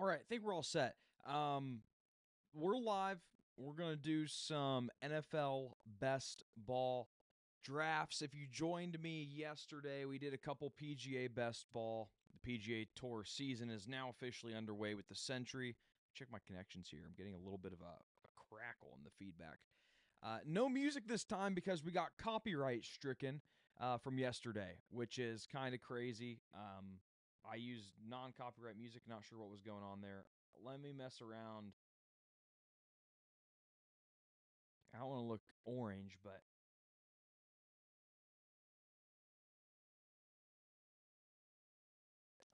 All right, I think we're all set. We're live. We're going to do some NFL best ball drafts. If you joined me yesterday, we did a couple PGA best ball. The PGA Tour season is now officially underway with the Century. Check my connections here. I'm getting a little bit of a crackle in the feedback. No music this time because we got copyright stricken from yesterday, which is kind of crazy. I used non-copyright music, not sure what was going on there. Let me mess around. I don't want to look orange, but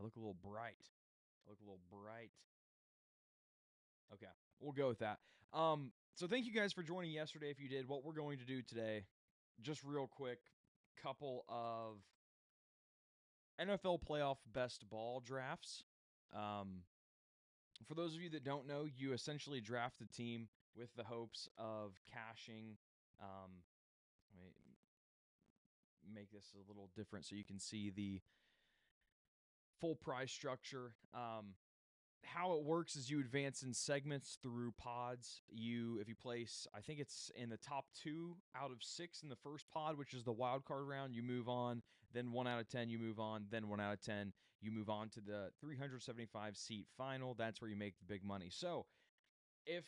I look a little bright. I look a little bright. Okay, we'll go with that. So thank you guys for joining yesterday. If you did, what we're going to do today, just real quick, couple of NFL playoff best ball drafts. Um, for those of you that don't know, you essentially draft a team with the hopes of cashing. Let me make this a little different so you can see the full prize structure. How it works is you advance in segments through pods. If you place, I think it's in the top 2 out of 6 in the first pod, which is the wild card round, you move on. Then 1 out of 10, you move on. Then 1 out of 10, you move on to the 375 seat final. That's where you make the big money. So if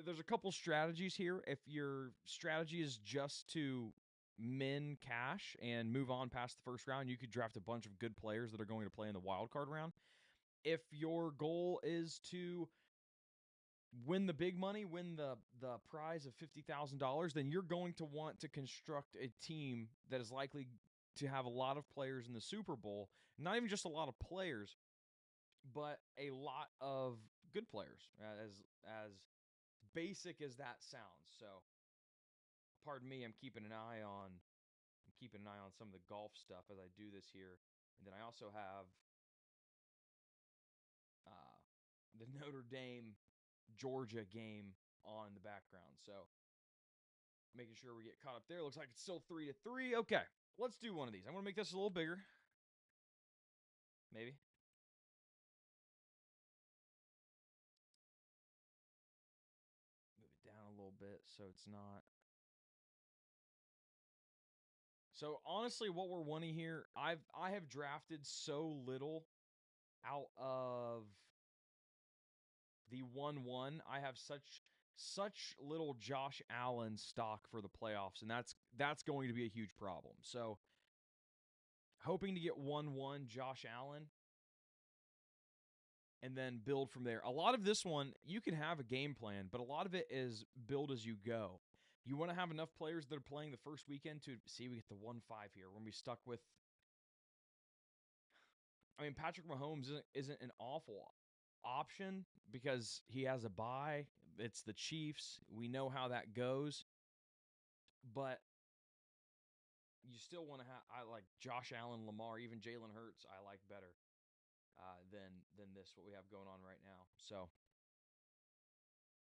there's a couple strategies here, if your strategy is just to min cash and move on past the first round, you could draft a bunch of good players that are going to play in the wild card round. If your goal is to win the big money, win the prize of $50,000, then you're going to want to construct a team that is likely to have a lot of players in the Super Bowl. Not even just a lot of players, but a lot of good players. As basic as that sounds. So, pardon me, I'm keeping an eye on some of the golf stuff as I do this here. And then I also have the Notre Dame Georgia game on in the background. So making sure we get caught up there. Looks like it's still 3-3. Okay, let's do one of these. I'm going to make this a little bigger. Maybe. Move it down a little bit so it's not. So honestly, what we're wanting here, I have drafted so little out of the 1-1. I have such little Josh Allen stock for the playoffs, and that's going to be a huge problem. So hoping to get 1-1 Josh Allen and then build from there. A lot of this one, you can have a game plan, but a lot of it is build as you go. You want to have enough players that are playing the first weekend to see we get the 1-5 here. We're going to be stuck with. I mean, Patrick Mahomes isn't an awful option because he has a bye. It's the Chiefs. We know how that goes. But you still want to have. I like Josh Allen, Lamar, even Jalen Hurts. I like better than this what we have going on right now. So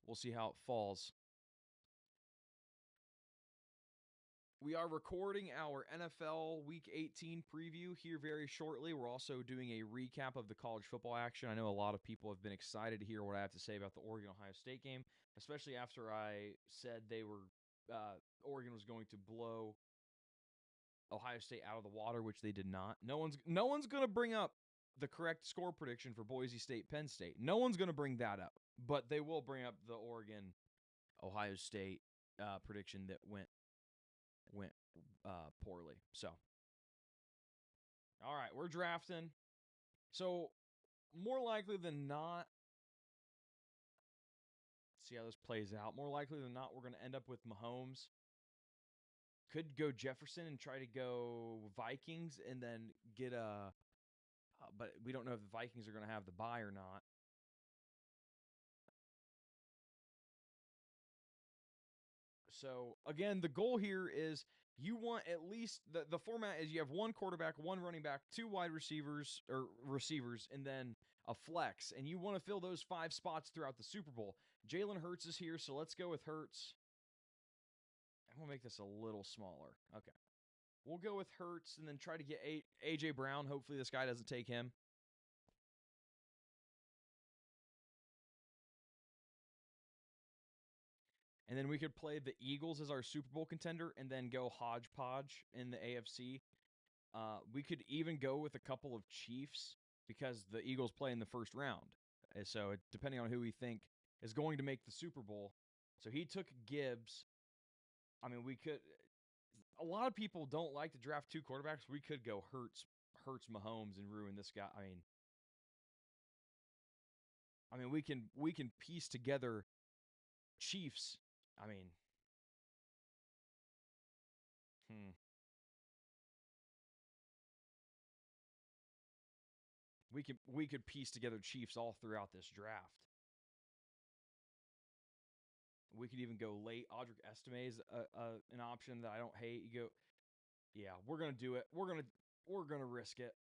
we'll see how it falls. We are recording our NFL Week 18 preview here very shortly. We're also doing a recap of the college football action. I know a lot of people have been excited to hear what I have to say about the Oregon-Ohio State game, especially after I said Oregon was going to blow Ohio State out of the water, which they did not. No one's going to bring up the correct score prediction for Boise State, Penn State. No one's going to bring that up, but they will bring up the Oregon, Ohio State prediction that went poorly. So, all right, we're drafting. So, more likely than not, see how this plays out. More likely than not, we're going to end up with Mahomes. Could go Jefferson and try to go Vikings and then get a. But we don't know if the Vikings are going to have the bye or not. So, again, the goal here is you want at least the format is you have one quarterback, one running back, two wide receivers, and then a flex. And you want to fill those 5 spots throughout the Super Bowl. Jalen Hurts is here, so let's go with Hurts. I'm going to make this a little smaller. Okay. We'll go with Hurts and then try to get A.J. Brown. Hopefully this guy doesn't take him. and then we could play the Eagles as our Super Bowl contender, and then go hodgepodge in the AFC. We could even go with a couple of Chiefs because the Eagles play in the first round. So depending on who we think is going to make the Super Bowl. So he took Gibbs. I mean, we could. A lot of people don't like to draft two quarterbacks. We could go Hurts, Mahomes, and ruin this guy. I mean, we can piece together Chiefs. I mean, hmm. We could piece together Chiefs all throughout this draft. We could even go late. Audric Estime is an option that I don't hate. You go, yeah, we're gonna do it. We're gonna risk it.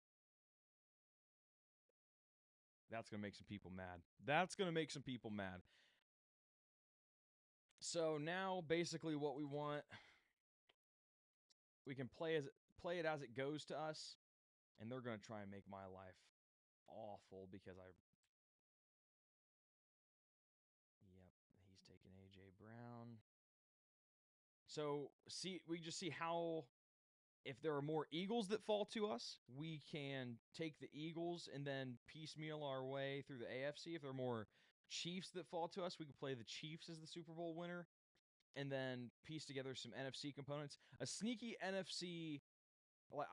That's gonna make some people mad. That's gonna make some people mad. So now, basically, what we want, we can play it as it goes to us, and they're gonna try and make my life awful because I. Yep, he's taking AJ Brown. So we just see how, if there are more Eagles that fall to us, we can take the Eagles and then piecemeal our way through the AFC. If there are more Chiefs that fall to us, we can play the Chiefs as the Super Bowl winner and then piece together some NFC components. A sneaky NFC. Like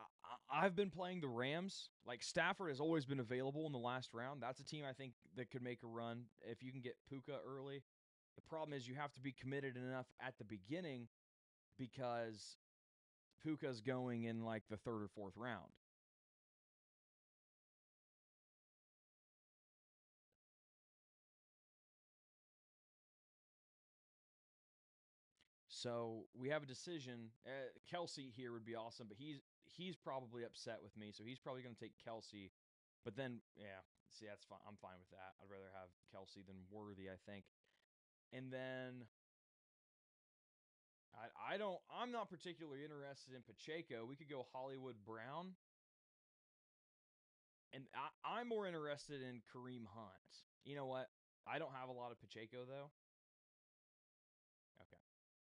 I've been playing the Rams. Like Stafford has always been available in the last round. That's a team I think that could make a run if you can get Puka early. The problem is you have to be committed enough at the beginning because Puka's going in like the third or fourth round. So we have a decision. Kelsey here would be awesome, but he's probably upset with me, so he's probably going to take Kelsey. But then, yeah, see, that's fine. I'm fine with that. I'd rather have Kelsey than Worthy, I think. And then I'm not particularly interested in Pacheco. We could go Hollywood Brown. And I'm more interested in Kareem Hunt. You know what? I don't have a lot of Pacheco though. Okay.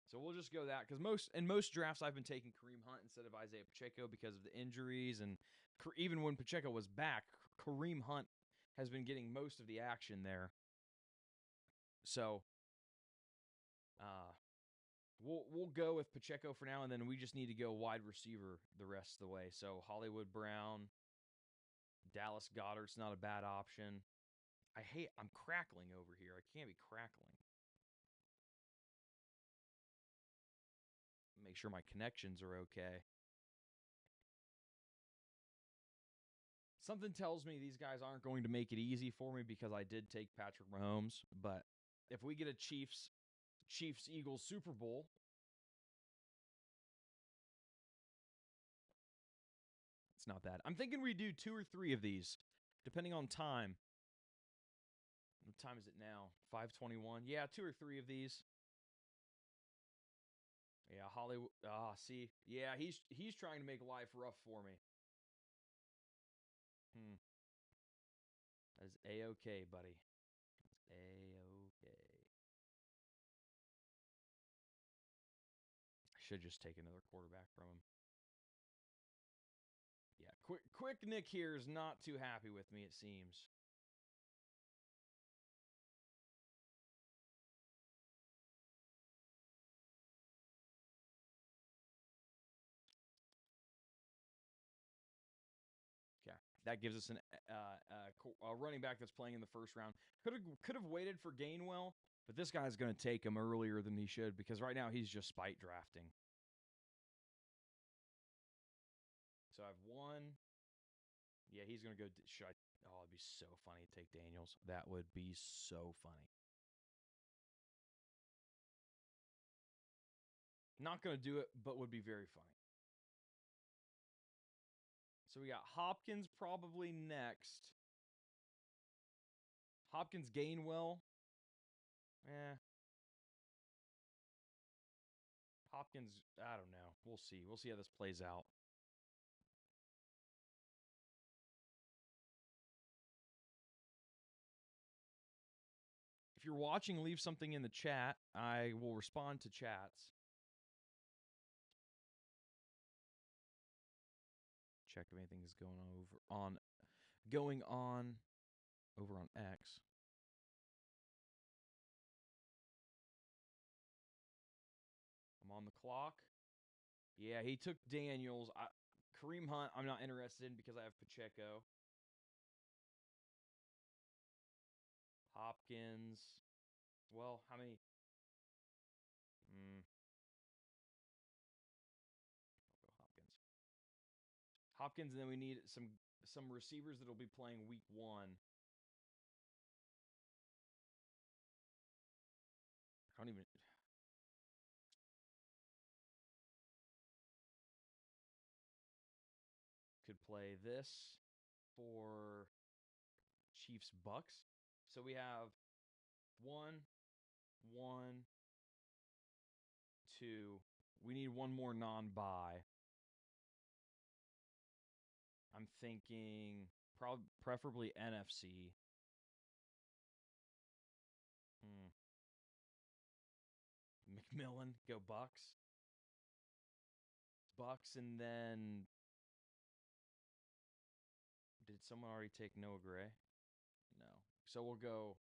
So we'll just go that because most drafts I've been taking Kareem Hunt instead of Isaiah Pacheco because of the injuries, and even when Pacheco was back, Kareem Hunt has been getting most of the action there. So we'll go with Pacheco for now, and then we just need to go wide receiver the rest of the way. So Hollywood Brown, Dallas Goedert's not a bad option. I'm crackling over here. I can't be crackling. Make sure my connections are okay. Something tells me these guys aren't going to make it easy for me because I did take Patrick Mahomes. But if we get a Chiefs-Eagles Super Bowl, it's not bad. I'm thinking we do 2 or 3 of these, depending on time. What time is it now? 5:21. Yeah, 2 or 3 of these. Yeah, Hollywood. See, yeah, he's trying to make life rough for me. That is A-okay, buddy. That's A-okay. I should just take another quarterback from him. Yeah, quick Nick here is not too happy with me, it seems. Okay, that gives us a running back that's playing in the first round. Could have waited for Gainwell, but this guy's going to take him earlier than he should because right now he's just spite drafting. So I have one. Yeah, he's going to go. Oh, it'd be so funny to take Daniels. That would be so funny. Not going to do it, but would be very funny. So we got Hopkins probably next. Hopkins Gainwell. Eh. Hopkins, I don't know. We'll see. We'll see how this plays out. If you're watching, leave something in the chat. I will respond to chats. Check if anything is going on over on X. I'm on the clock. Yeah, he took Daniels. Kareem Hunt, I'm not interested in because I have Pacheco. Hopkins. Well, how many? I'll go Hopkins. Hopkins, and then we need some receivers that'll be playing week 1. I don't even. Could play this for Chiefs Bucks. So we have 1, 1, 2. We need one more non-bye. I'm thinking preferably NFC. McMillan, go Bucks. Bucks, and then did someone already take Noah Gray? No. So we'll go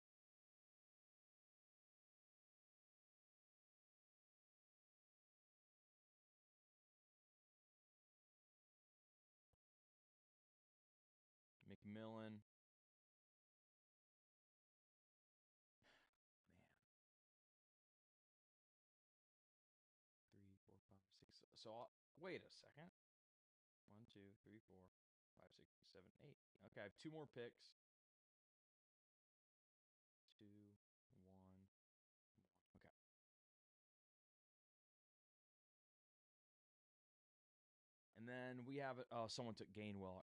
McMillan. Man. 3, 4, 5, 6. So wait a second. 1, 2, 3, 4, 5, 6, 7, 8. Okay, I have 2 more picks. 2, 1, 1. Okay. And then we have it. Oh, someone took Gainwell.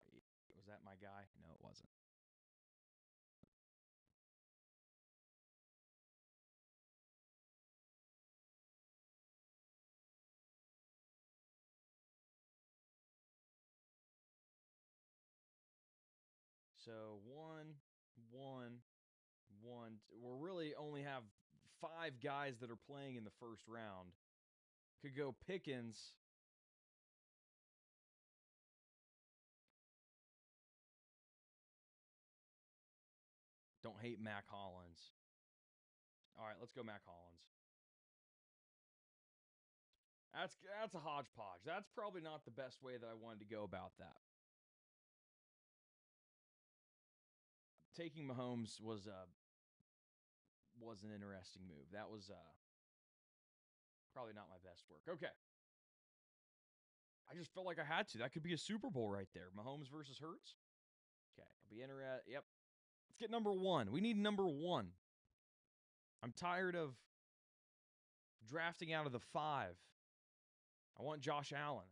Was that my guy? No, it wasn't. So 1, 1, 1. We're really only have 5 guys that are playing in the first round. Could go Pickens. Don't hate Mac Hollins. All right, let's go Mac Hollins. That's a hodgepodge. That's probably not the best way that I wanted to go about that. Taking Mahomes was an interesting move. That was probably not my best work. Okay. I just felt like I had to. That could be a Super Bowl right there. Mahomes versus Hurts. Okay, I'll be interested. Yep. Let's get number 1. We need number 1. I'm tired of drafting out of the 5. I want Josh Allen.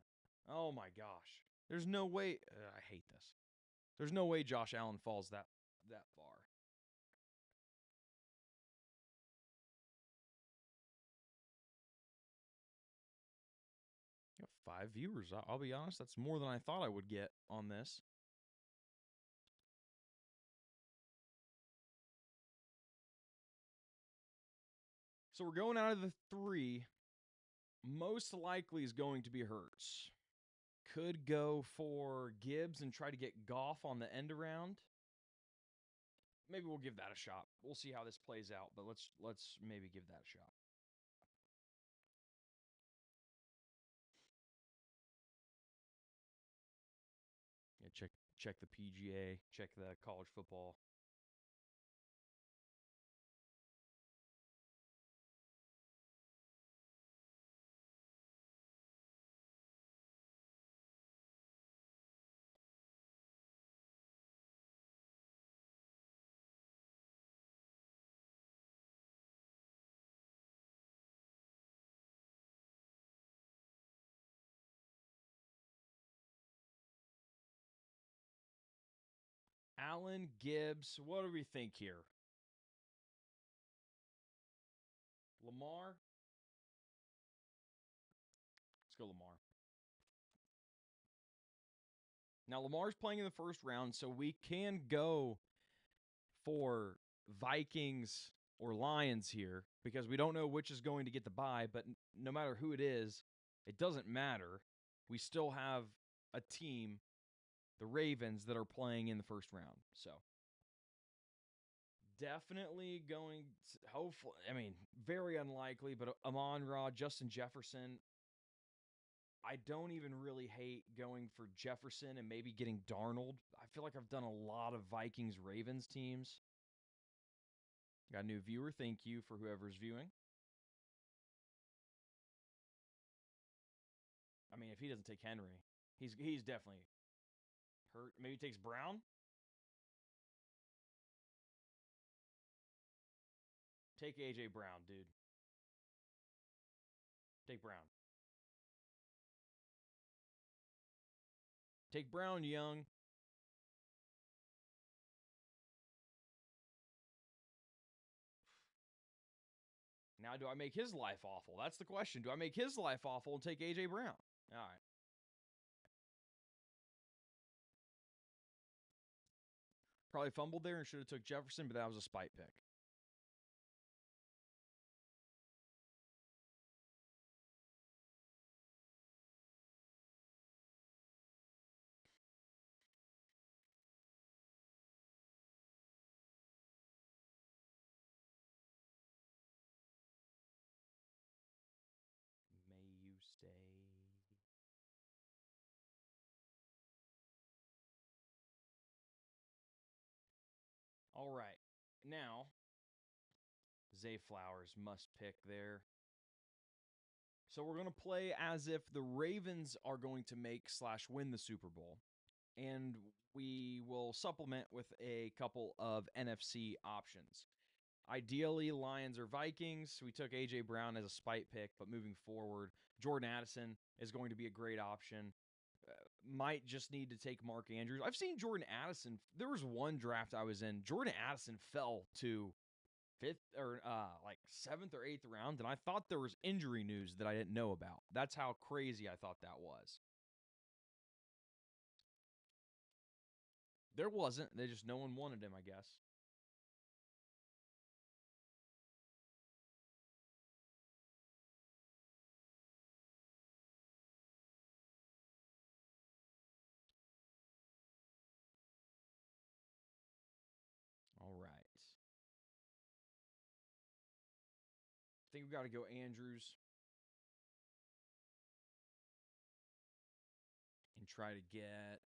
Oh my gosh. There's no way. I hate this. There's no way Josh Allen falls that far. You have 5 viewers. I'll be honest, that's more than I thought I would get on this. So we're going out of the 3. Most likely is going to be Hurts. Could go for Gibbs and try to get Goff on the end around. Maybe we'll give that a shot. We'll see how this plays out, but let's maybe give that a shot. Yeah, check the PGA, check the college football. Allen, Gibbs, what do we think here? Lamar? Let's go Lamar. Now, Lamar's playing in the first round, so we can go for Vikings or Lions here because we don't know which is going to get the bye, but no matter who it is, it doesn't matter. We still have a team, the Ravens, that are playing in the first round. So definitely going to, hopefully, I mean, very unlikely, but Amon-Ra, Justin Jefferson. I don't even really hate going for Jefferson and maybe getting Darnold. I feel like I've done a lot of Vikings-Ravens teams. Got a new viewer. Thank you for whoever's viewing. I mean, if he doesn't take Henry, he's definitely hurt. Maybe he takes Brown. Take AJ Brown, dude. Take Brown. Take Brown, Young. Now, do I make his life awful? That's the question. Do I make his life awful and take AJ Brown? All right. Probably fumbled there and should have took Jefferson, but that was a spite pick. May you stay. All right. Now, Zay Flowers must pick there. So we're going to play as if the Ravens are going to make/win the Super Bowl. And we will supplement with a couple of NFC options. Ideally, Lions or Vikings. We took A.J. Brown as a spite pick, but moving forward, Jordan Addison is going to be a great option. Might just need to take Mark Andrews. I've seen Jordan Addison. There was one draft I was in. Jordan Addison fell to fifth or like seventh or eighth round, and I thought there was injury news that I didn't know about. That's how crazy I thought that was. There wasn't. They just no one wanted him, I guess. All right. I think we got to go Andrews and try to get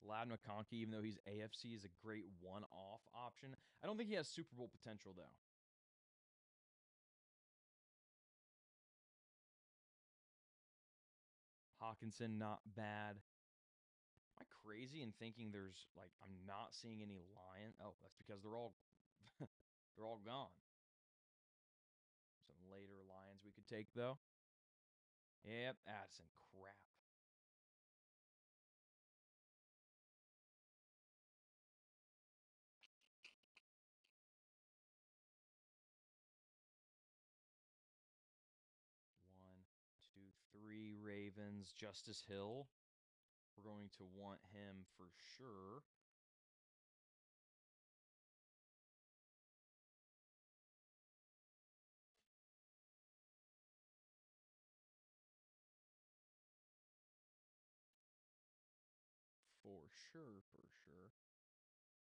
Lad McConkey, even though he's AFC, is a great one-off option. I don't think he has Super Bowl potential, though. Hawkinson, not bad. Am I crazy in thinking there's like I'm not seeing any Lion? Oh, that's because they're all they're all gone. Some later Lions we could take though. Yep, Addison. Crap. One, two, three Ravens. Justice Hill. We're going to want him for sure. For sure, for sure.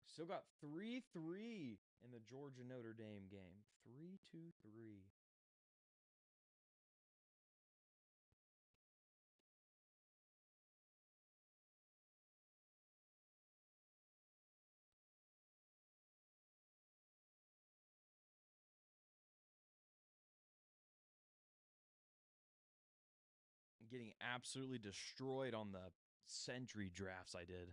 Still got 3-3 in the Georgia Notre Dame game. 3-2-3. Getting absolutely destroyed on the century drafts I did.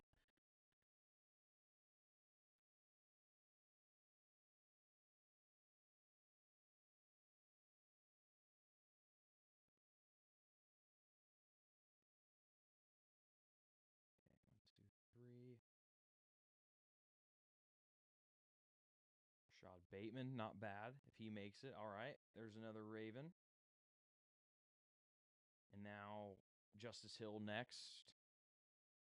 Okay, 1, 2, 3. Rashad Bateman, not bad if he makes it. All right, there's another Raven. And now Justice Hill next.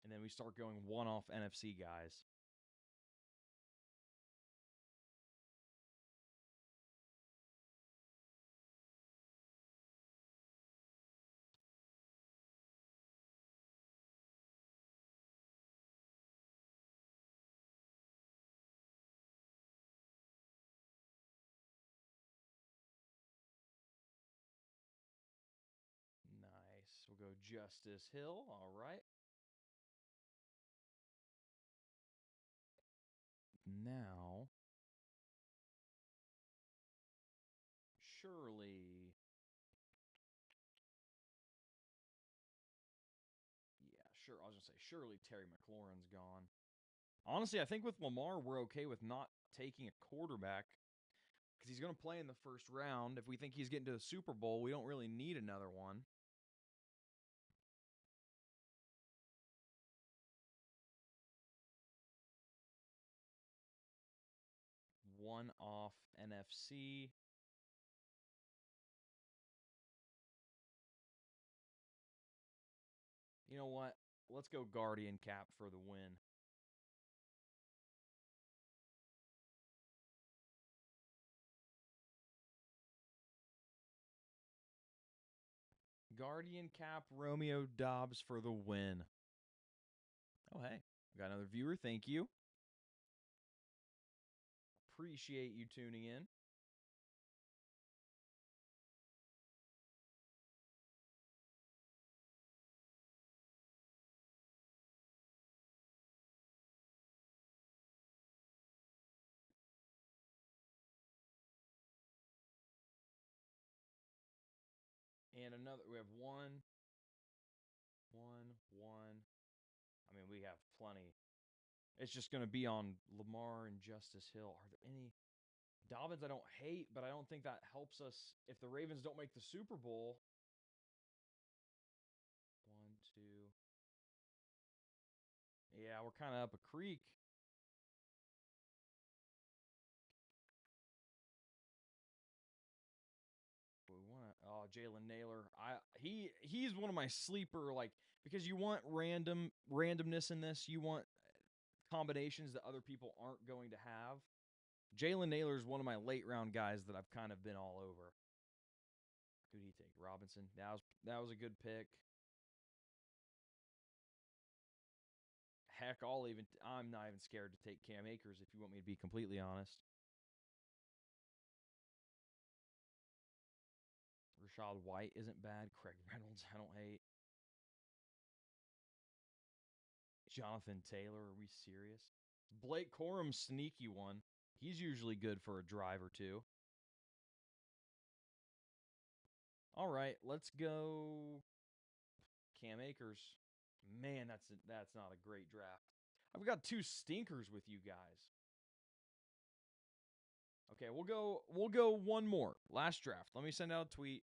And then we start going one-off NFC guys. Nice. We'll go Justice Hill. All right. Now, surely. Yeah, sure. I was going to say, surely Terry McLaurin's gone. Honestly, I think with Lamar, we're okay with not taking a quarterback because he's going to play in the first round. If we think he's getting to the Super Bowl, we don't really need another one. One off NFC. You know what? Let's go Guardian Cap for the win. Guardian Cap Romeo Dobbs for the win. Oh, hey. We got another viewer. Thank you. Appreciate you tuning in. And another, we have one. I mean, we have plenty. It's just going to be on Lamar and Justice Hill. Are there any? Dobbins, I don't hate, but I don't think that helps us if the Ravens don't make the Super Bowl. 1, 2. Yeah, we're kind of up a creek. We want Jalen Naylor. He's one of my sleeper, like, because you want randomness in this. You want combinations that other people aren't going to have. Jalen Naylor is one of my late round guys that I've kind of been all over. Who did he take? Robinson. That was a good pick. Heck, I'm not even scared to take Cam Akers if you want me to be completely honest. Rashad White isn't bad. Craig Reynolds, I don't hate. Jonathan Taylor, are we serious? Blake Corum, sneaky one. He's usually good for a drive or two. All right, let's go Cam Akers. Man, that's not a great draft. I've got two stinkers with you guys. Okay, we'll go one more. Last draft. Let me send out a tweet.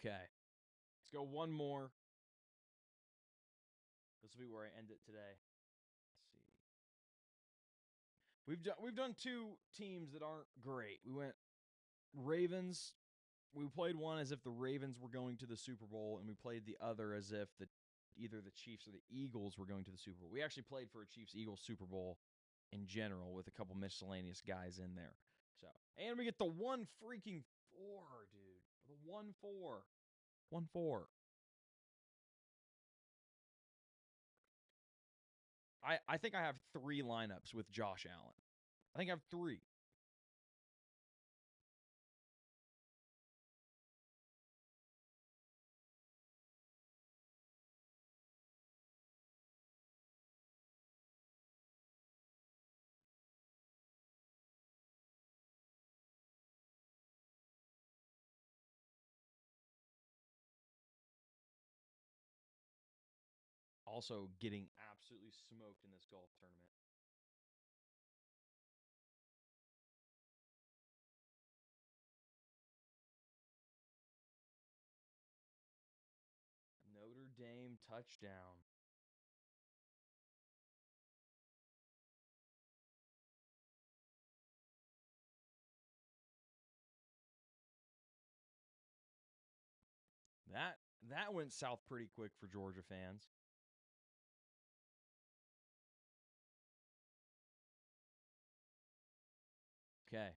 Okay. Let's go one more. This will be where I end it today. Let's see. We've done two teams that aren't great. We went Ravens. We played one as if the Ravens were going to the Super Bowl, and we played the other as if either the Chiefs or the Eagles were going to the Super Bowl. We actually played for a Chiefs-Eagles Super Bowl in general with a couple miscellaneous guys in there. So, and we get the 1 freaking 4, dude. The 1-4. 1-4. I think I have 3 lineups with Josh Allen. I think I have 3. also getting absolutely smoked in this golf tournament. Notre Dame touchdown. That went south pretty quick for Georgia fans. Okay.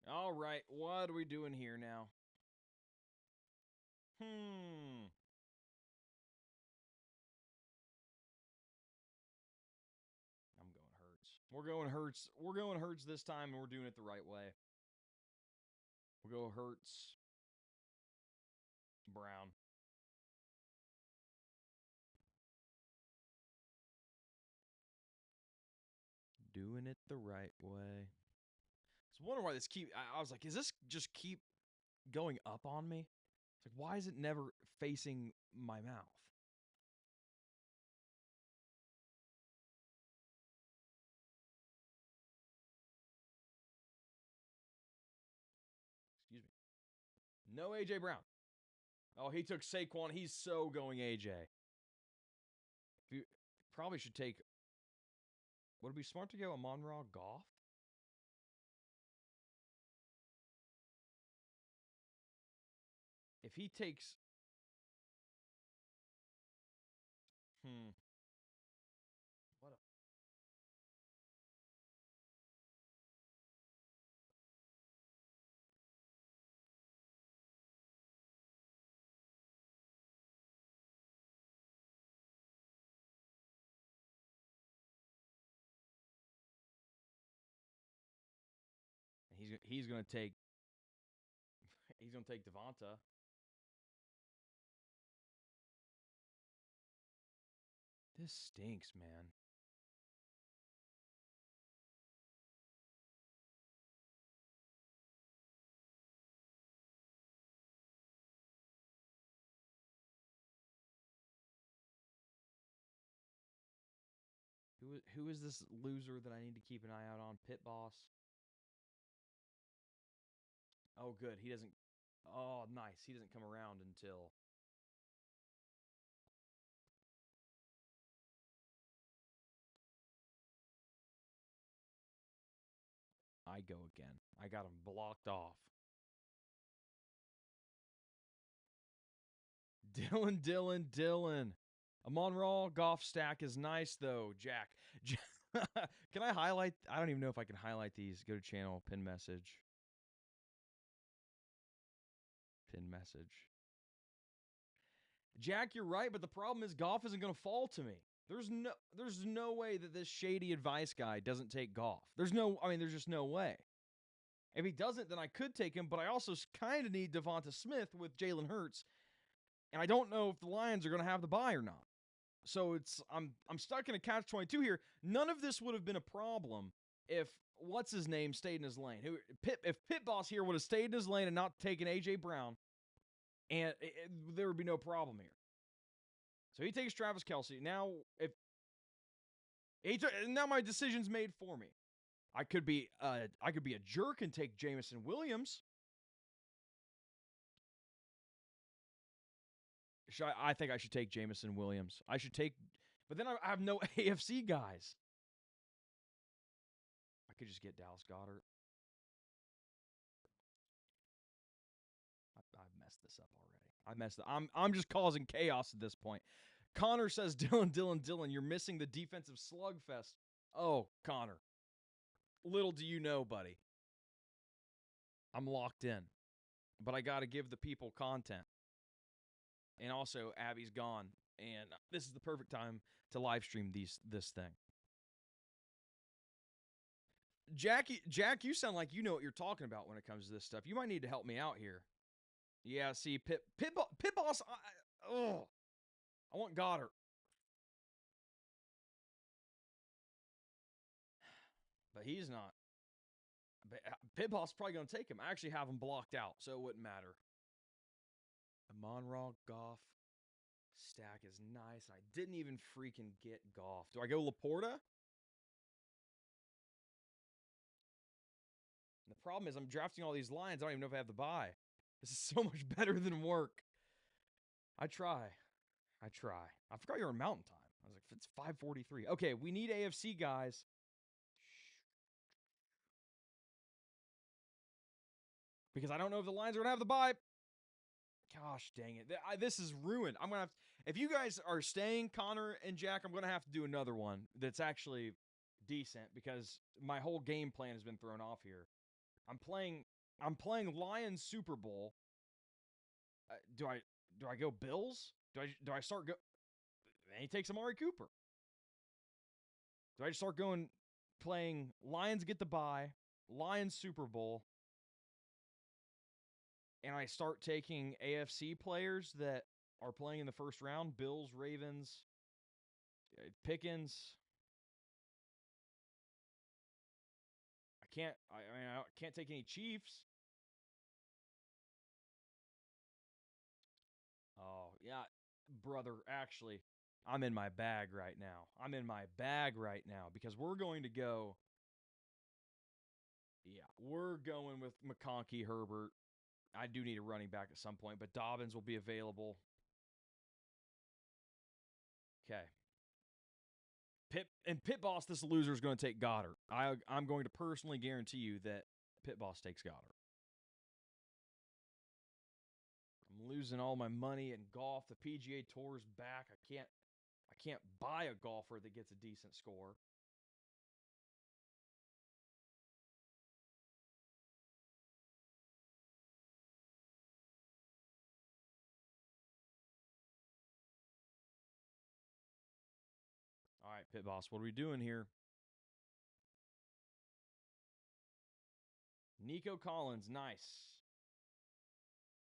All right. What are we doing here now? I'm going Hurts. We're going Hurts. We're going Hurts this time, and we're doing it the right way. We'll go Hurts. Brown. Doing it the right way. So I wonder why this I was like, is this just keep going up on me? It's like, why is it never facing my mouth? Excuse me. No AJ Brown. Oh, he took Saquon. He's so going AJ. You probably should take. Would it be smart to go Amon-Ra Goff? If he takes. What a. He's gonna take. He's gonna take Devonta. This stinks, man. Who is this loser that I need to keep an eye out on? Pit Boss. Oh, good. He doesn't. Oh, nice. He doesn't come around until. I go again. I got him blocked off. Dylan. Amon-Ra Goff stack is nice though, Jack. Can I highlight? I don't even know if I can highlight these. Go to channel, pin message. Pin message. Jack, you're right, but the problem is Goff isn't going to fall to me. There's no way that this shady advice guy doesn't take Goff. There's just no way. If he doesn't, then I could take him, but I also kind of need Devonta Smith with Jalen Hurts, and I don't know if the Lions are going to have the bye or not. So I'm stuck in a catch-22 here. None of this would have been a problem if what's his name stayed in his lane. If Pit Boss here would have stayed in his lane and not taken AJ Brown, and there would be no problem here. So he takes Travis Kelce. Now now my decision's made for me. I could be a jerk and take Jameson Williams. I think I should take Jameson Williams. But then I have no AFC guys. I could just get Dallas Goedert. I've messed this up already. I'm just causing chaos at this point. Connor says, Dylan, you're missing the defensive slugfest. Oh, Connor. Little do you know, buddy. I'm locked in. But I got to give the people content. And also, Abby's gone. And this is the perfect time to live stream this thing. Jack, you sound like you know what you're talking about when it comes to this stuff. You might need to help me out here. Yeah, see, Pit Boss, I want Goddard. But he's not. Pit Boss is probably going to take him. I actually have him blocked out, so it wouldn't matter. Amon-Ra Goff Stack is nice. I didn't even freaking get Goff. Do I go Laporta? And the problem is I'm drafting all these Lions. I don't even know if I have the buy. This is so much better than work. I try. I forgot you're on Mountain Time. I was like, it's 5:43. Okay, we need AFC guys. Because I don't know if the Lions are going to have the bye. Gosh dang it. This is ruined. I'm going to have if you guys are staying, Connor and Jack, I'm going to have to do another one that's actually decent because my whole game plan has been thrown off here. I'm playing Lions Super Bowl. Do I go Bills? Do I start go and he takes Amari Cooper? Do I just start going playing Lions get the bye, Lions Super Bowl, and I start taking AFC players that are playing in the first round, Bills, Ravens, Pickens. I can't take any Chiefs. Oh, yeah, brother, actually, I'm in my bag right now. Because we're going to go we're going with McConkey, Herbert. I do need a running back at some point, but Dobbins will be available. Okay. Pit Boss, this loser is going to take Goddard. I'm going to personally guarantee you that Pit Boss takes Goddard. I'm losing all my money in golf. The PGA Tour's back. I can't buy a golfer that gets a decent score. All right, Pit Boss, what are we doing here? Nico Collins, nice.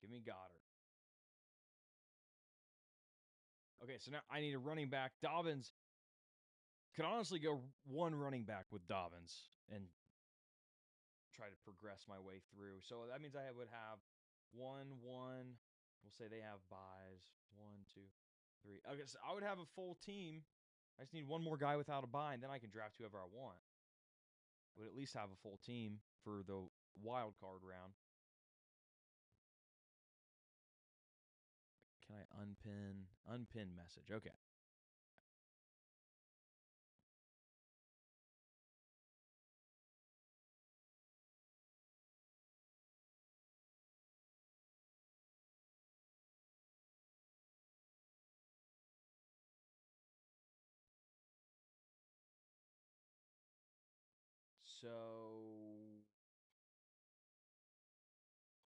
Give me Goddard. Okay, so now I need a running back. Dobbins could honestly go one running back with Dobbins and try to progress my way through. So that means I would have 1. We'll say they have buys. 1, 2, 3. Okay, so I would have a full team. I just need one more guy without a buy, and then I can draft whoever I want. I would at least have a full team for the wild card round. Can I unpin message? Okay. So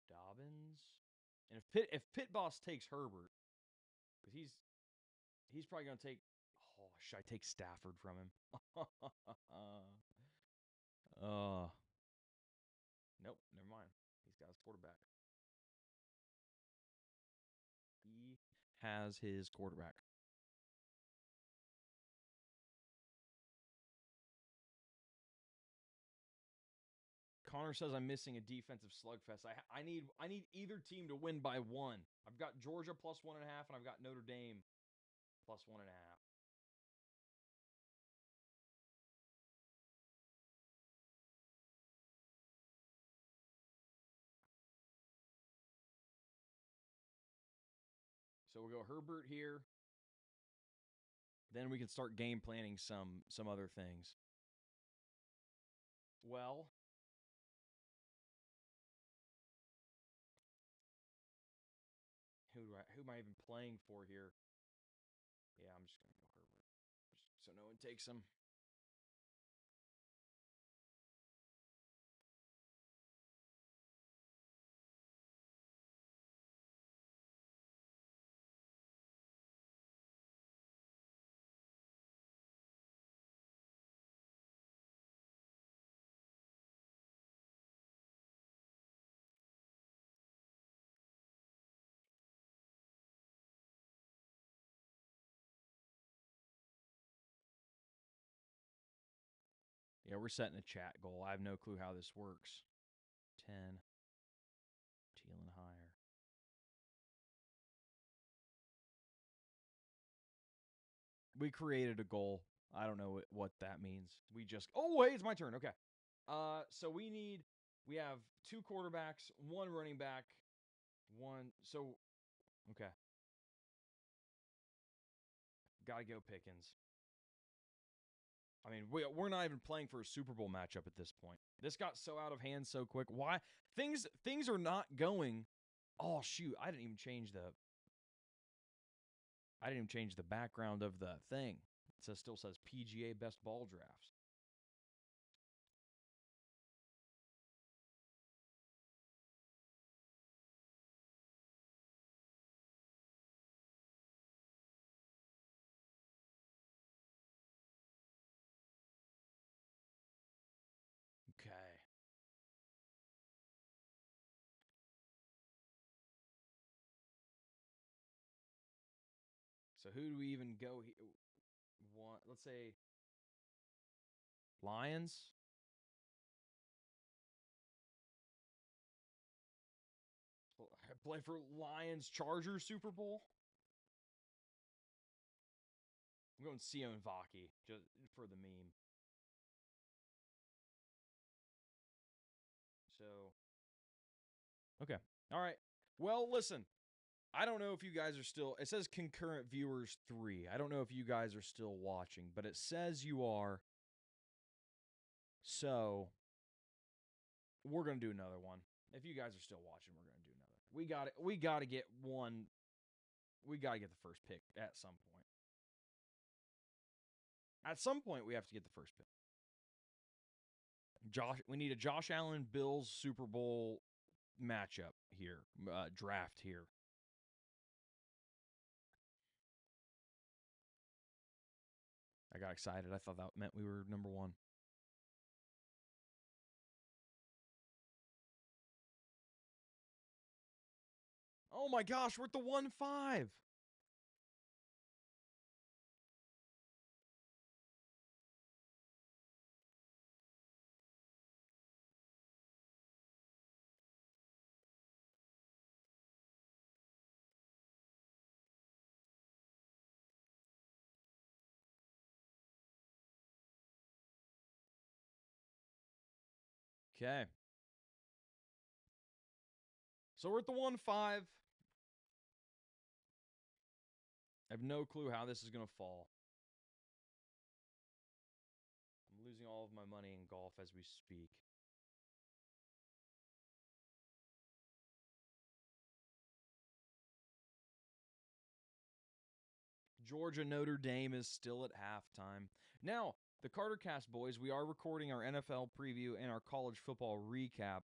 Dobbins, and if Pit Boss takes Herbert, because he's probably gonna take. Oh, should I take Stafford from him? uh, nope, never mind. He's got his quarterback. He has his quarterback. Connor says I'm missing a defensive slugfest. I need either team to win by 1. I've got Georgia plus 1.5, and I've got Notre Dame plus 1.5. So we'll go Herbert here. Then we can start game planning some other things. Well, who am I even playing for here? Yeah, I'm just gonna go Herbert, just so no one takes him. Yeah, we're setting a chat goal. I have no clue how this works. 10, teal and higher. We created a goal. I don't know what that means. We just oh wait, it's my turn. Okay. So we have 2 quarterbacks, 1 running back, 1 so okay. Gotta go Pickens. I mean, we're not even playing for a Super Bowl matchup at this point. This got so out of hand so quick. Why things are not going. Oh shoot! I didn't even change the background of the thing. It still says PGA Best Ball Drafts. Okay. So who do we even go here? Let's say Lions. Play for Lions Chargers Super Bowl. I'm going Sio and Vaki just for the meme. So okay, all right. Well, listen. I don't know if you guys are still. It says concurrent viewers 3. I don't know if you guys are still watching, but it says you are. So we're gonna do another one. If you guys are still watching, we're gonna do another. We got to get one. We got to get the first pick at some point. At some point, we have to get the first pick. We need a Josh Allen Bills Super Bowl matchup here, draft here. I got excited. I thought that meant we were number 1. Oh my gosh, we're at the 1-5. Okay. So we're at the 1-5. I have no clue how this is going to fall. I'm losing all of my money in golf as we speak. Georgia Notre Dame is still at halftime. Now, the Carter Cast boys, we are recording our NFL preview and our college football recap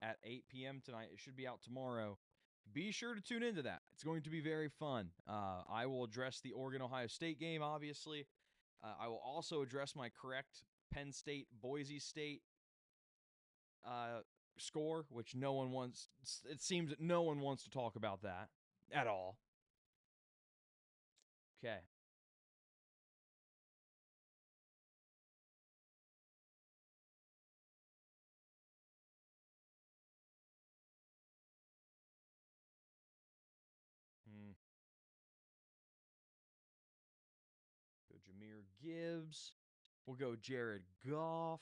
at 8 p.m. tonight. It should be out tomorrow. Be sure to tune into that. It's going to be very fun. I will address the Oregon-Ohio State game, obviously. I will also address my correct Penn State-Boise State score, which no one wants. It seems that no one wants to talk about that at all. Okay. Go Jahmyr Gibbs. We'll go Jared Goff.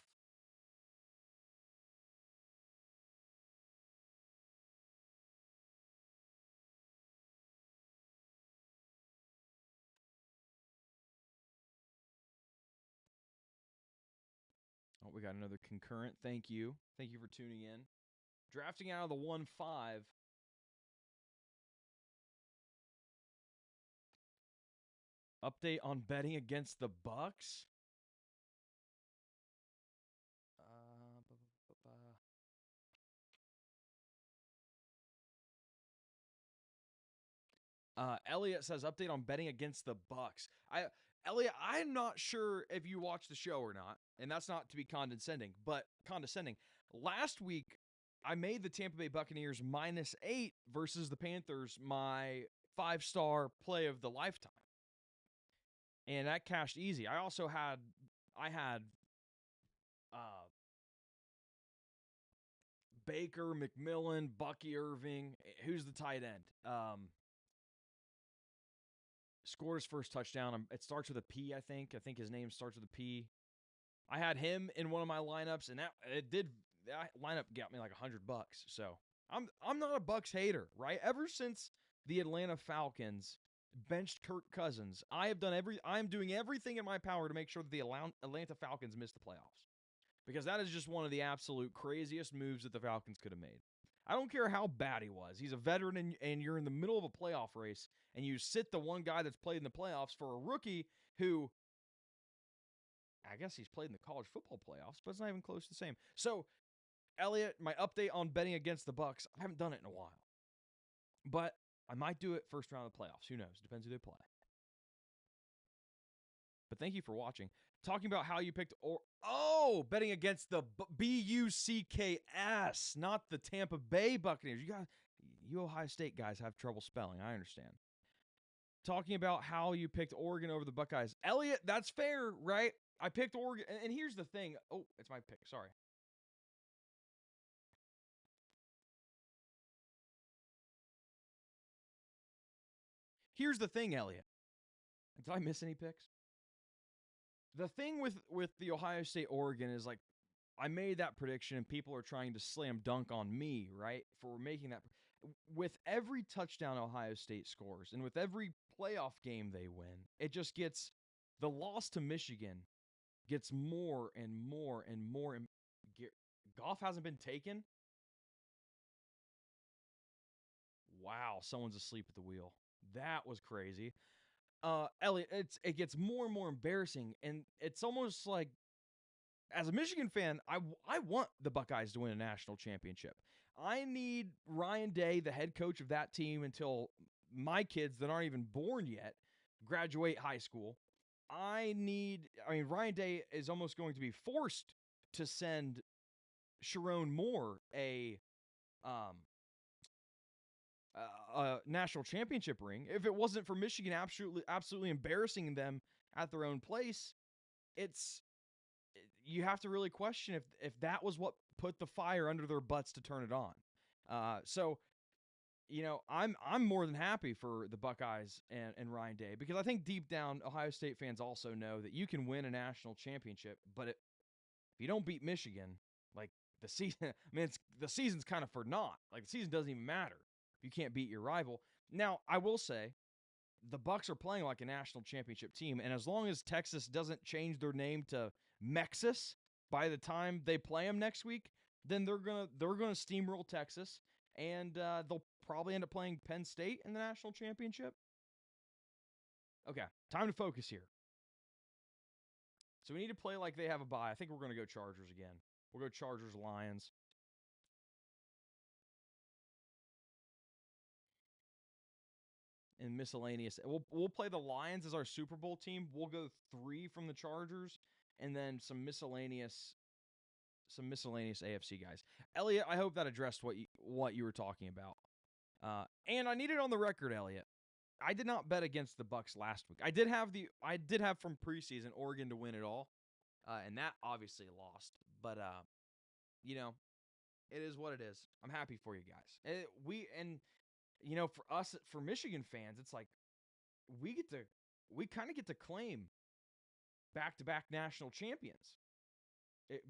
Oh, we got another concurrent. Thank you. Thank you for tuning in. Drafting out of the 1-5. Update on betting against the Bucks. Elliot says update on betting against the Bucks. Elliot, I'm not sure if you watched the show or not, and that's not to be condescending. Last week, I made the Tampa Bay Buccaneers -8 versus the Panthers my 5-star play of the lifetime, and that cashed easy. I also had Baker, McMillan, Bucky Irving. Who's the tight end? scored his first touchdown. It starts with a P, I think. I think his name starts with a P. I had him in one of my lineups, and that lineup got me like $100. So I'm not a Bucks hater, right? Ever since the Atlanta Falcons benched Kirk Cousins, I'm doing everything in my power to make sure that the Atlanta Falcons miss the playoffs. Because that is just one of the absolute craziest moves that the Falcons could have made. I don't care how bad he was. He's a veteran, and you're in the middle of a playoff race, and you sit the one guy that's played in the playoffs for a rookie who, I guess he's played in the college football playoffs, but it's not even close to the same. So, Elliot, my update on betting against the Bucks, I haven't done it in a while. But I might do it first round of the playoffs. Who knows? Depends who they play. But thank you for watching. Talking about how you picked betting against the Bucks, not the Tampa Bay Buccaneers. You Ohio State guys have trouble spelling. I understand. Talking about how you picked Oregon over the Buckeyes. Elliot, that's fair, right? I picked Oregon, and here's the thing. Oh, it's my pick. Sorry. Here's the thing, Elliot. Did I miss any picks? The thing with the Ohio State Oregon is like I made that prediction and people are trying to slam dunk on me, right? For making that with every touchdown Ohio State scores and with every playoff game they win, it just gets the loss to Michigan gets more and more and more. Goff hasn't been taken. Wow, someone's asleep at the wheel. That was crazy. Elliot, it gets more and more embarrassing, and it's almost like, as a Michigan fan, I want the Buckeyes to win a national championship. I need Ryan Day, the head coach of that team, until my kids that aren't even born yet graduate high school. Ryan Day is almost going to be forced to send Sharon Moore um, a national championship ring. If it wasn't for Michigan absolutely embarrassing them at their own place, you have to really question if that was what put the fire under their butts to turn it on. So I'm more than happy for the Buckeyes and Ryan Day, because I think deep down Ohio State fans also know that you can win a national championship, but if you don't beat Michigan, like the season, the season's kind of for naught. Like the season doesn't even matter if you can't beat your rival. Now, I will say the Bucks are playing like a national championship team, and as long as Texas doesn't change their name to Mexis by the time they play them next week, then they're gonna steamroll Texas, and they'll probably end up playing Penn State in the national championship. Okay, time to focus here. So we need to play like they have a bye. I think we're gonna go Chargers again. We'll go Chargers Lions. And miscellaneous. We'll play the Lions as our Super Bowl team. We'll go 3 from the Chargers, and then some miscellaneous AFC guys. Elliot, I hope that addressed what you were talking about. And I need it on the record, Elliot. I did not bet against the Bucks last week. I did have from preseason Oregon to win it all, and that obviously lost. But it is what it is. I'm happy for you guys. For us, for Michigan fans, it's like we kind of get to claim back-to-back national champions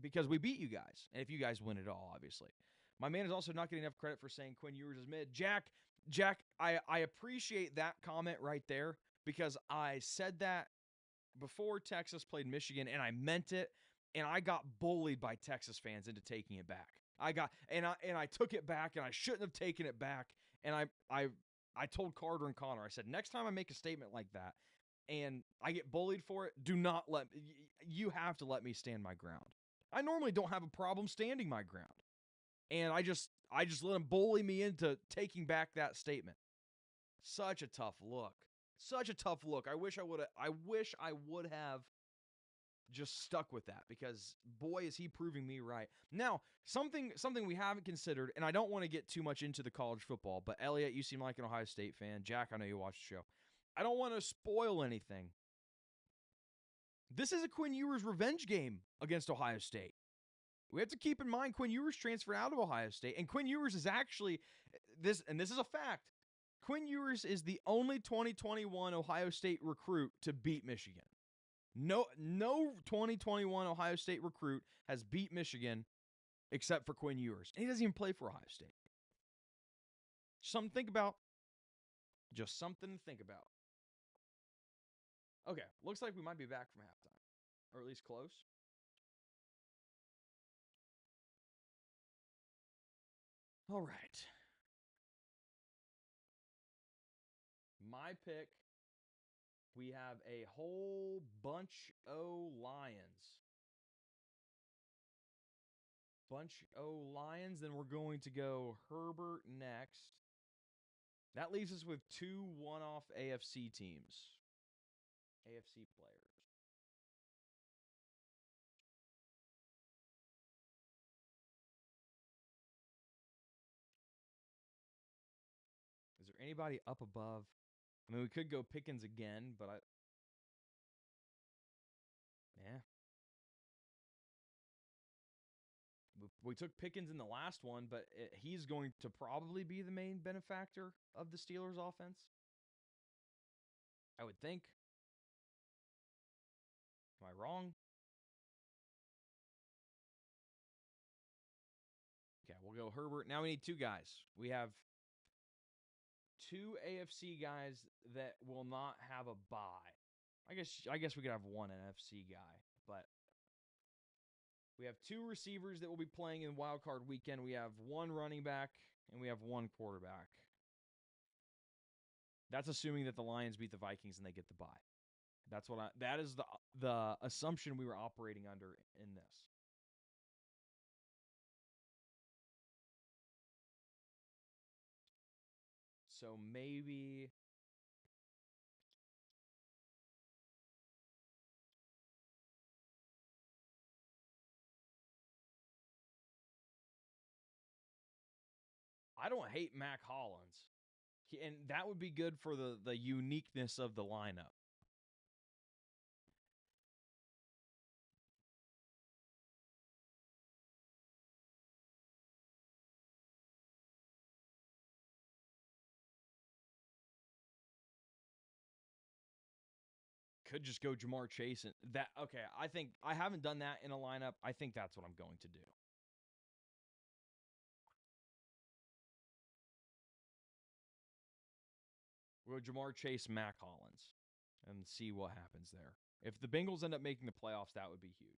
because we beat you guys, and if you guys win it all, obviously. My man is also not getting enough credit for saying Quinn Ewers is mid. Jack, I appreciate that comment right there, because I said that before Texas played Michigan, and I meant it, and I got bullied by Texas fans into taking it back. I took it back, and I shouldn't have taken it back. And I told Carter and Connor, I said, next time I make a statement like that and I get bullied for it, you have to let me stand my ground. I normally don't have a problem standing my ground. And I just let them bully me into taking back that statement. Such a tough look. Such a tough look. I wish I would have just stuck with that, because boy is he proving me right. Now, something we haven't considered, and I don't want to get too much into the college football, but Elliot, you seem like an Ohio State fan. Jack, I know you watch the show. I don't want to spoil anything. This is a Quinn Ewers revenge game against Ohio State. We have to keep in mind Quinn Ewers transferred out of Ohio State, and Quinn Ewers is actually this is a fact. Quinn Ewers is the only 2021 Ohio State recruit to beat Michigan. No 2021 Ohio State recruit has beat Michigan except for Quinn Ewers. And he doesn't even play for Ohio State. Something to think about. Just something to think about. Okay, looks like we might be back from halftime. Or at least close. All right. My pick, we have a whole bunch o' Lions. Then we're going to go Herbert next. That leaves us with 2 one-off AFC teams. AFC players. Is there anybody up above? I mean, we could go Pickens again, but yeah. We took Pickens in the last one, but he's going to probably be the main benefactor of the Steelers' offense. I would think. Am I wrong? Okay, we'll go Herbert. Now we need 2 guys. We have 2 AFC guys that will not have a bye. I guess we could have 1 NFC guy, but we have 2 receivers that will be playing in Wild Card Weekend. We have 1 running back and we have 1 quarterback. That's assuming that the Lions beat the Vikings and they get the bye. That is the assumption we were operating under in this. So maybe I don't hate Mac Hollins. And that would be good for the uniqueness of the lineup. Could just go Jamar Chase and that. Okay, I think I haven't done that in a lineup. I think that's what I'm going to do. We'll go Jamar Chase, Mac Hollins, and see what happens there. If the Bengals end up making the playoffs, that would be huge.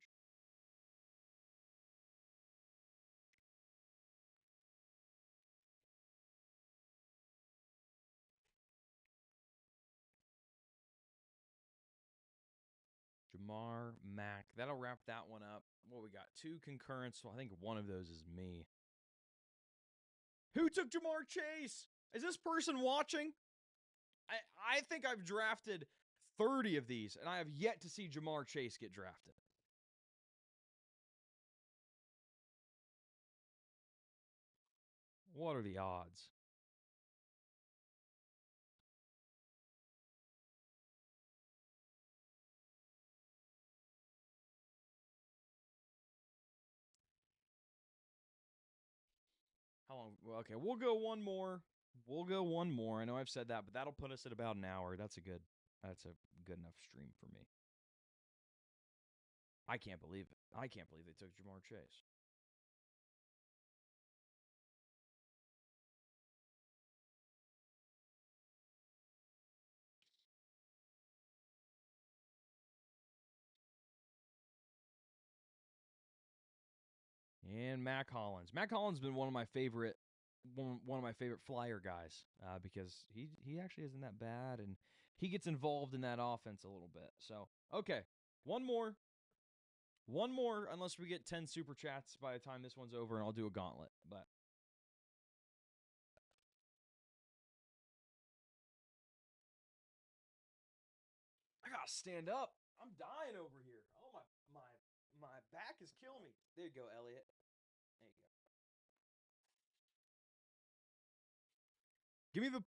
Jamar, Mac. That'll wrap that one up. Well, we got 2 concurrents, so I think one of those is me. Who took Jamar Chase? Is this person watching? I think I've drafted 30 of these, and I have yet to see Jamar Chase get drafted. What are the odds? How long? Well, okay, we'll go one more. I know I've said that, but that'll put us at about an hour. That's a good enough stream for me. I can't believe it. I can't believe they took Jamar Chase. And Mac Hollins. Mac Hollins has been one of my favorite flyer guys because he actually isn't that bad, and he gets involved in that offense a little bit. So, okay, one more, unless we get 10 super chats by the time this one's over, and I'll do a gauntlet. But I gotta stand up. I'm dying over here. Oh my back is killing me. There you go, Elliot. There you go. Give me the.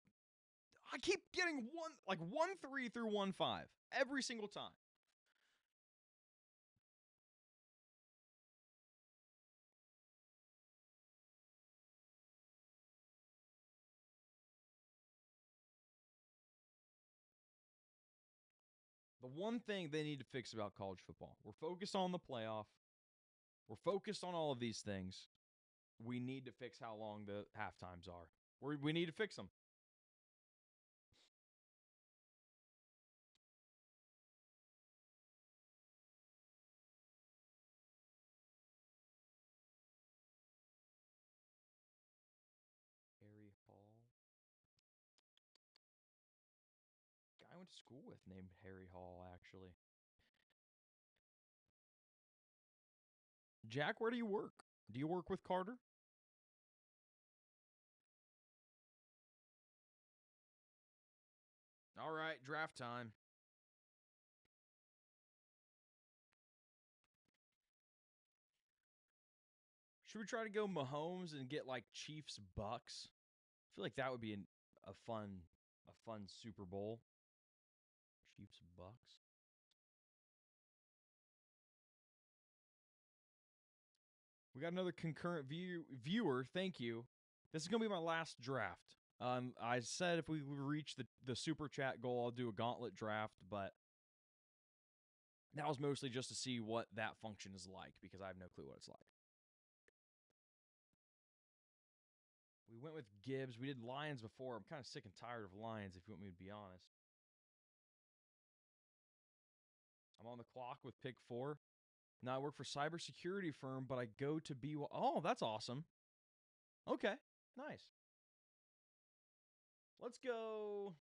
I keep getting 1-3 through 1-5 every single time. The one thing they need to fix about college football. We're focused on the playoff. We're focused on all of these things. We need to fix how long the halftimes are. We need to fix them. Harry Hall. Guy I went to school with named Harry Hall, actually. Jack, where do you work? Do you work with Carter? All right, draft time. Should we try to go Mahomes and get like Chiefs Bucks? I feel like that would be a fun Super Bowl. Chiefs Bucks. We got another concurrent viewer. Thank you. This is gonna be my last draft. I said if we reach the super chat goal, I'll do a gauntlet draft, but that was mostly just to see what that function is like because I have no clue what it's like. We went with Gibbs. We did Lions before. I'm kind of sick and tired of Lions, if you want me to be honest. I'm on the clock with pick 4. Now I work for a cybersecurity firm, but I go to BYU. Oh, that's awesome. Okay, nice. Let's go.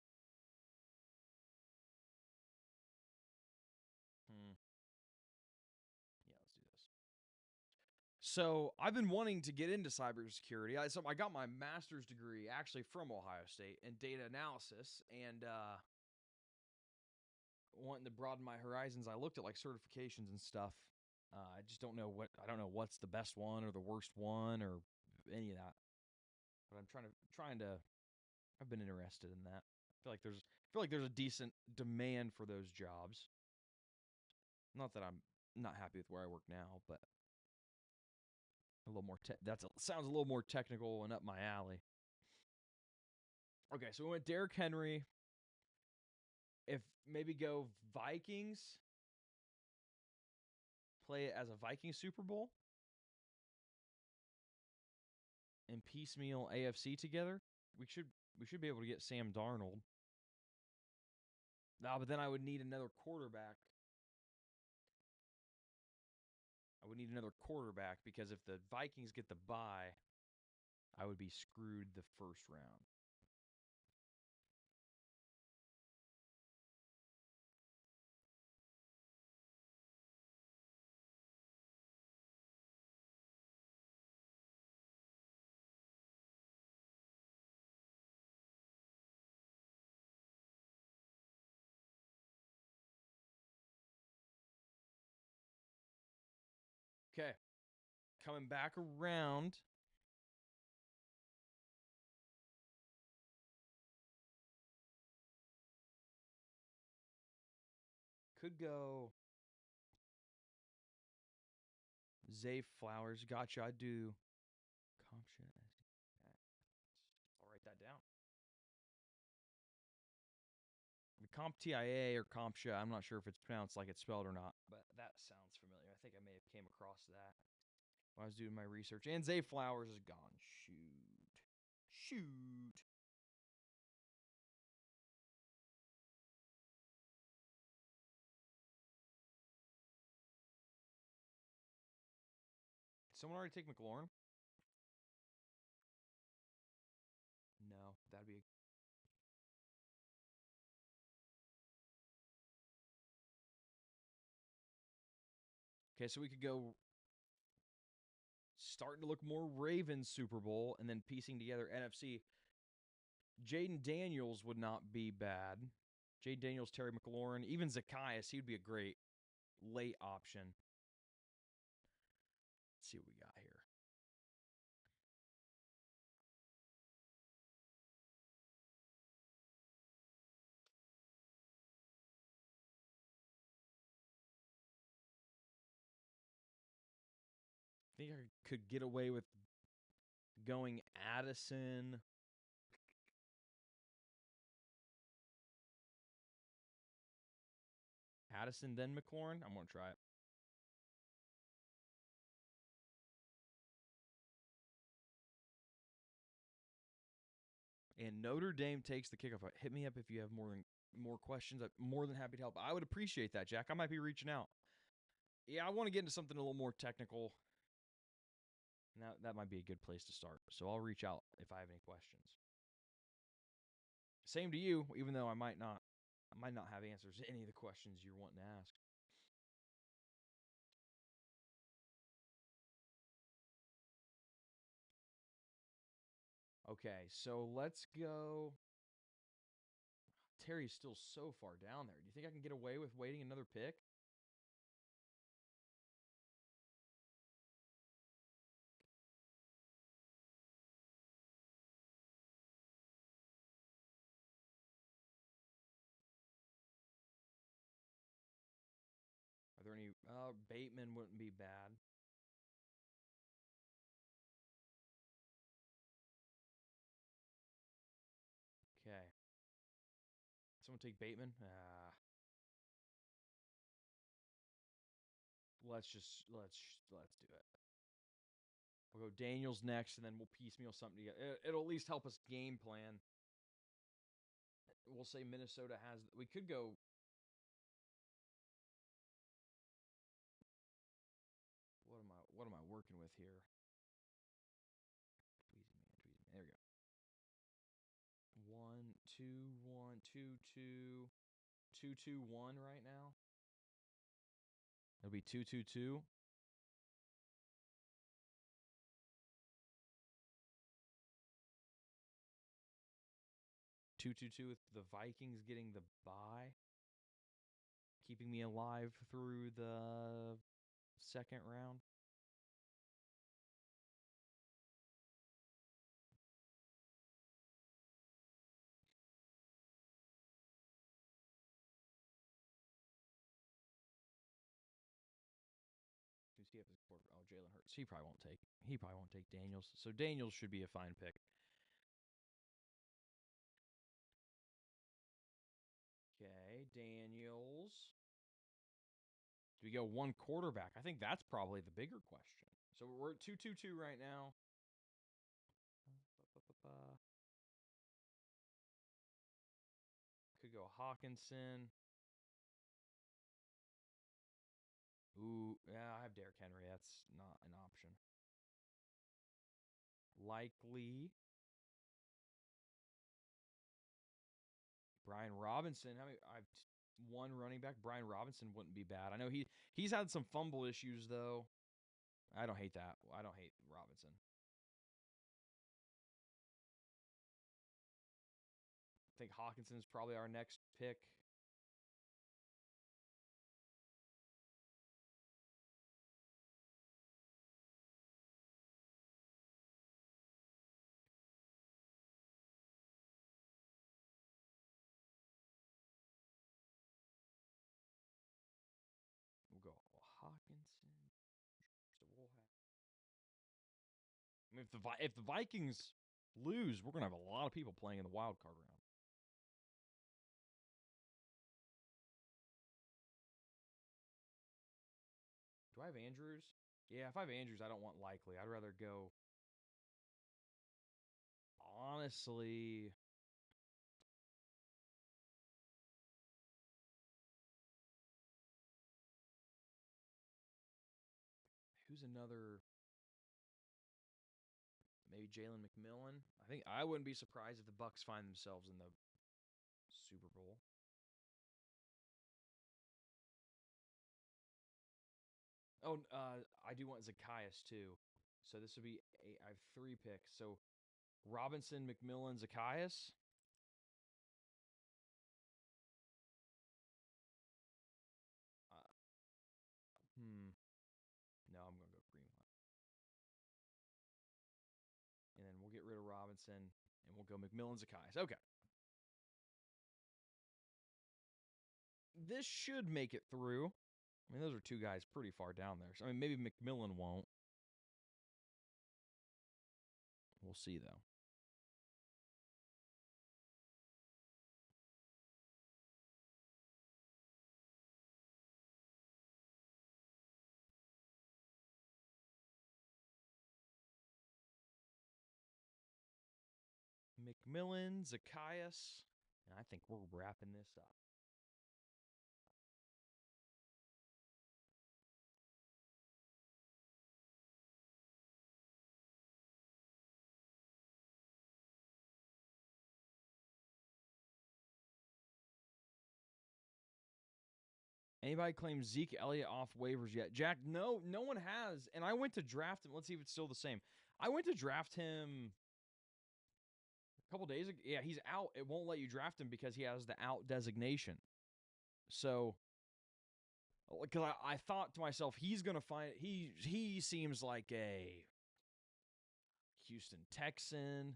Yeah, let's do this. So I've been wanting to get into cybersecurity. I got my master's degree actually from Ohio State in data analysis, and wanting to broaden my horizons, I looked at like certifications and stuff. I just don't know what's the best one or the worst one or any of that. But I'm trying to. I've been interested in that. I feel like there's a decent demand for those jobs. Not that I'm not happy with where I work now, but a little more. Sounds a little more technical and up my alley. Okay, so we went Derrick Henry. If maybe go Vikings, play it as a Viking Super Bowl, and piecemeal AFC together. We should be able to get Sam Darnold. No, but then I would need another quarterback. I would need another quarterback because if the Vikings get the bye, I would be screwed the first round. Okay. Coming back around. Could go Zay Flowers. Gotcha. I do. CompTIA. I'll write that down. CompTIA or CompTIA. I'm not sure if it's pronounced like it's spelled or not, but that sounds familiar. I think I may have came across that when I was doing my research. And Zay Flowers is gone. Shoot. Did someone already take McLaurin? No, that'd be. Okay, so we could go starting to look more Ravens Super Bowl and then piecing together NFC. Jaden Daniels would not be bad. Jaden Daniels, Terry McLaurin, even Zacchaeus, he would be a great late option. Let's see what we got here. I think I could get away with going Addison. Addison, then McLaurin. I'm going to try it. And Notre Dame takes the kickoff. Hit me up if you have more questions. I'm more than happy to help. I would appreciate that, Jack. I might be reaching out. Yeah, I want to get into something a little more technical. And that might be a good place to start. So I'll reach out if I have any questions. Same to you, even though I might not have answers to any of the questions you're wanting to ask. Okay, so let's go. Terry's still so far down there. Do you think I can get away with waiting another pick? Are there any? Bateman wouldn't be bad. Okay. Someone take Bateman. Let's do it. We'll go Daniels next, and then we'll piecemeal something together. It'll at least help us game plan. We'll say Minnesota has. We could go. What am I working with here? Tweezy man. There we go. 1 2 1 2 2 2 2 1 right now. It'll be 2 2 2. 2-2-2 with the Vikings getting the bye, keeping me alive through the second round. Oh, Jalen Hurts. He probably won't take Daniels. So Daniels should be a fine pick. Okay, Daniels. Do we go one quarterback? I think that's probably the bigger question. So we're at 2-2-2 right now. Could go Hawkinson. Ooh, yeah, I have Derrick Henry. That's not an option. Likely. Brian Robinson. I've one running back. Brian Robinson wouldn't be bad. I know he's had some fumble issues though. I don't hate that. I don't hate Robinson. I think Hawkinson is probably our next pick. We'll go Hawkinson. So we'll have. I mean, if the Vikings lose, we're gonna have a lot of people playing in the wild card round. Do I have Andrews? Yeah, if I have Andrews, I don't want Likely. I'd rather go. Honestly, who's another? Maybe Jalen McMillan. I think I wouldn't be surprised if the Bucks find themselves in the Super Bowl. Oh, I do want Zacchaeus too. So this would be I have 3 picks. So Robinson, McMillan, Zacchaeus. Uh, No, I'm gonna go Greenlaw. And then we'll get rid of Robinson and we'll go McMillan, Zacchaeus. Okay. This should make it through. I mean, those are 2 guys pretty far down there. So I mean, maybe McMillan won't. We'll see though. McMillan, Zacchaeus, and I think we're wrapping this up. Anybody claim Zeke Elliott off waivers yet? Jack, no one has. And I went to draft him. Let's see if it's still the same. I went to draft him a couple days ago. Yeah, he's out. It won't let you draft him because he has the out designation. So, because I thought to myself, he's going to find, he seems like a Houston Texan.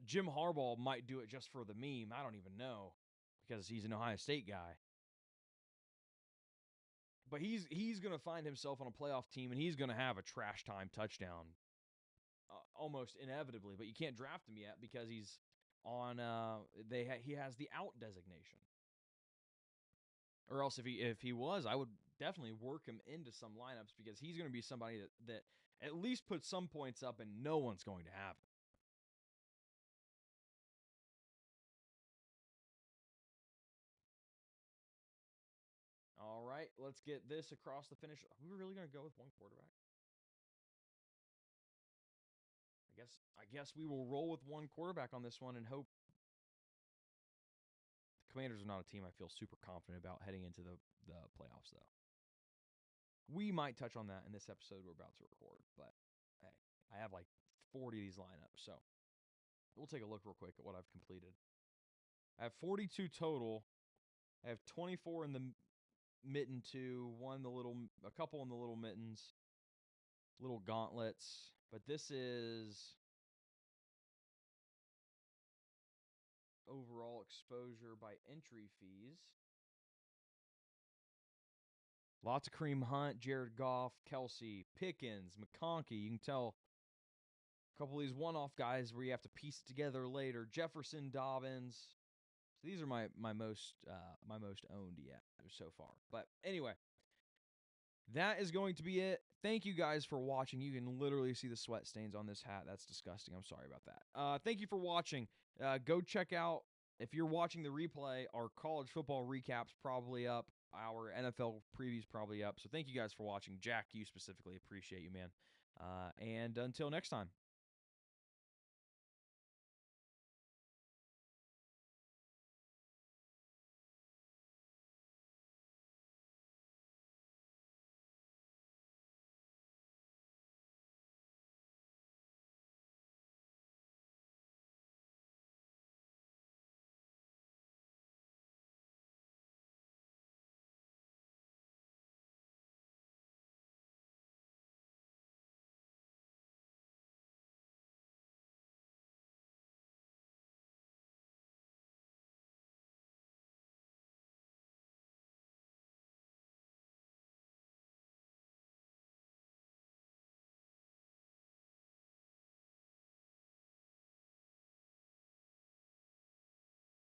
Jim Harbaugh might do it just for the meme. I don't even know because he's an Ohio State guy. But he's going to find himself on a playoff team, and he's going to have a trash time touchdown almost inevitably. But you can't draft him yet because he's on. He has the out designation. Or else if he was, I would definitely work him into some lineups because he's going to be somebody that at least puts some points up, and no one's going to have it. All right, let's get this across the finish. Are we really going to go with one quarterback? I guess we will roll with one quarterback on this one and hope. The Commanders are not a team I feel super confident about heading into the playoffs, though. We might touch on that in this episode we're about to record, but hey, I have like 40 of these lineups, so we'll take a look real quick at what I've completed. I have 42 total. I have 24 in the Mitten 2, a couple in the little Mittens, little gauntlets, but this is overall exposure by entry fees. Lots of Kareem Hunt, Jared Goff, Kelsey, Pickens, McConkey. You can tell a couple of these one-off guys where you have to piece it together later. Jefferson, Dobbins. So these are my most owned yet so far. But anyway, that is going to be it. Thank you guys for watching. You can literally see the sweat stains on this hat. That's disgusting. I'm sorry about that. Thank you for watching. Go check out, if you're watching the replay, our college football recap's probably up. Our NFL preview's probably up. So thank you guys for watching. Jack, you specifically, appreciate you, man. And until next time.